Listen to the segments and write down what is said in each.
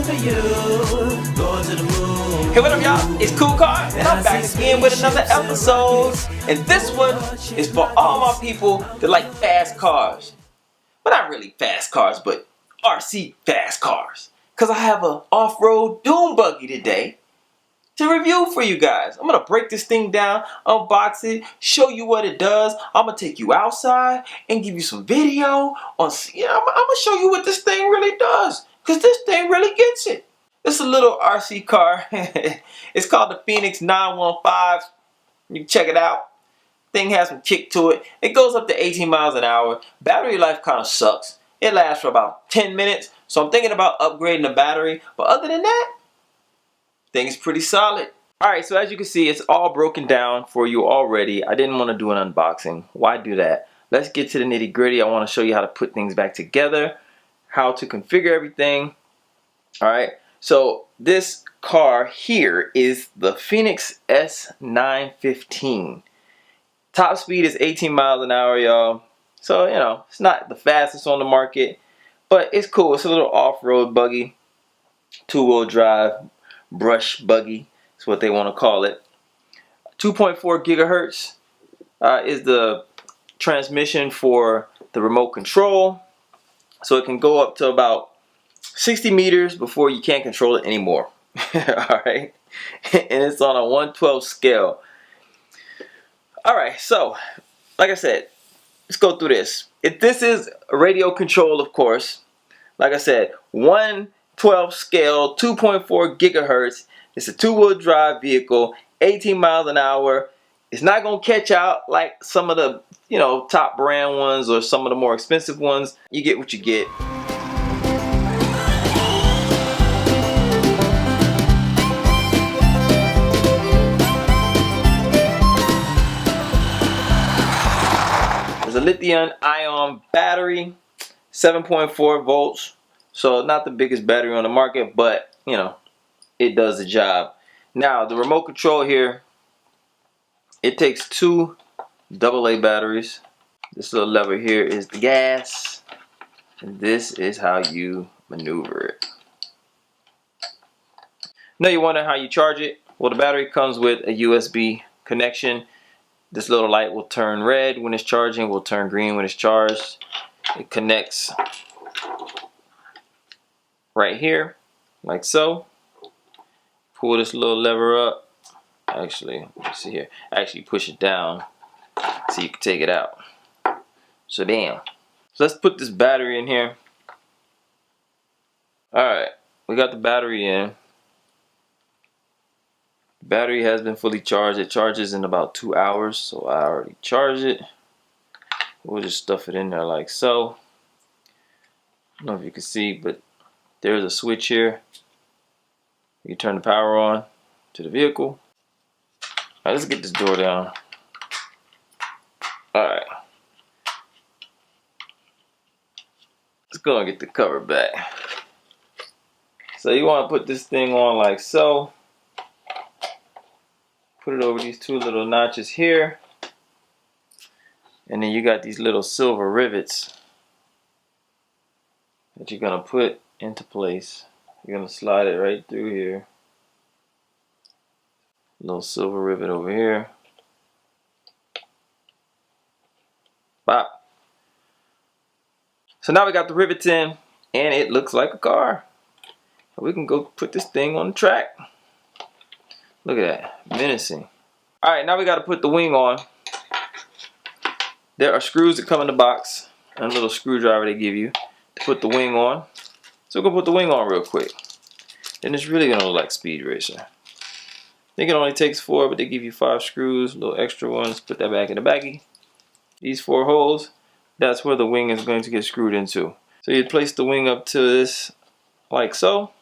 for you. Going to the moon. Hey, what up, y'all? It's KoolKard, and I'm back again with another episode. And this one is for all my people that like fast cars. Well, not really fast cars, but RC fast cars. Because I have an off-road dune buggy today to review for you guys. I'm going to break this thing down, unbox it, show you what it does. I'm going to take you outside and give you some video on, I'm going to show you what this thing really does. Because this thing really gets it. It's a little RC car. It's called the Phoenix 915. You can check it out. Thing has some kick to it. It goes up to 18 miles an hour. Battery life kind of sucks. It lasts for about 10 minutes. So I'm thinking about upgrading the battery. But other than that, thing's pretty solid. Alright, so as you can see, it's all broken down for you already. I didn't want to do an unboxing. Why do that? Let's get to the nitty gritty. I want to show you how to put things back together, how to configure everything. Alright, so this car here is the Phoenix S915. Top speed is 18 miles an hour, y'all. So, you know, it's not the fastest on the market, but it's cool. It's a little off-road buggy, two-wheel drive, brush buggy is what they want to call it. 2.4 gigahertz is the transmission for the remote control. So it can go up to about 60 meters before you can't control it anymore. Alright? And it's on a 1/12 scale. Alright, so, like I said, let's go through this. If this is radio control, of course, like I said, 1/12 scale, 2.4 gigahertz. It's a two-wheel drive vehicle, 18 miles an hour. It's not going to catch out like some of the, you know, top brand ones or some of the more expensive ones. You get what you get. There's a lithium-ion battery, 7.4 volts. So not the biggest battery on the market, but, you know, it does the job. Now, the remote control here, it takes two AA batteries. This little lever here is the gas. And this is how you maneuver it. Now you wonder how you charge it. Well, the battery comes with a USB connection. This little light will turn red when it's charging, will turn green when it's charged. It connects right here, like so. Pull this little lever up. Actually, let me see here. Actually push it down so you can take it out. So bam. So let's put this battery in here. Alright, we got the battery in. The battery has been fully charged. It charges in about 2 hours, so I already charged it. We'll just stuff it in there like so. I don't know if you can see, but there's a switch here. You turn the power on to the vehicle. Alright, let's get this door down. Alright. Let's go and get the cover back. So you want to put this thing on like so. Put it over these two little notches here. And then you got these little silver rivets that you're going to put into place. You're going to slide it right through here. Little silver rivet over here. Bop. So now we got the rivets in and it looks like a car. We can go put this thing on the track. Look at that. Menacing. Alright, now we got to put the wing on. There are screws that come in the box and a little screwdriver they give you to put the wing on. So we're going to put the wing on real quick. And it's really going to look like Speed Racer. I think it only takes 4, but they give you 5 screws, little extra ones. Put that back in the baggie. These 4 holes, that's where the wing is going to get screwed into. So you place the wing up to this like so.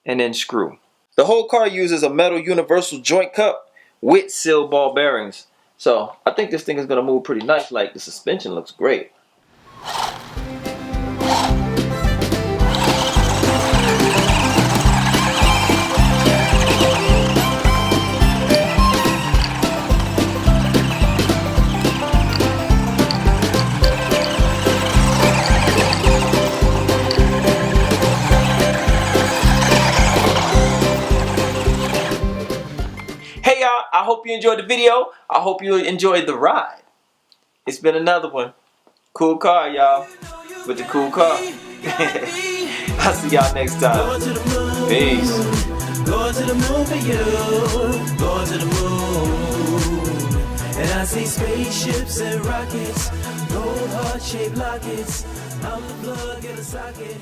And then screw. The whole car uses a metal universal joint cup with seal ball bearings. So I think this thing is going to move pretty nice. Like the suspension looks great. enjoyed the video. I hope you enjoyed the ride. It's been another one. KoolKard, y'all. With the KoolKard. I'll see y'all next time. Peace. Going to the moon for you. Going to the moon. And I see spaceships and rockets. Gold heart-shaped lockets. I'm the plug in the socket.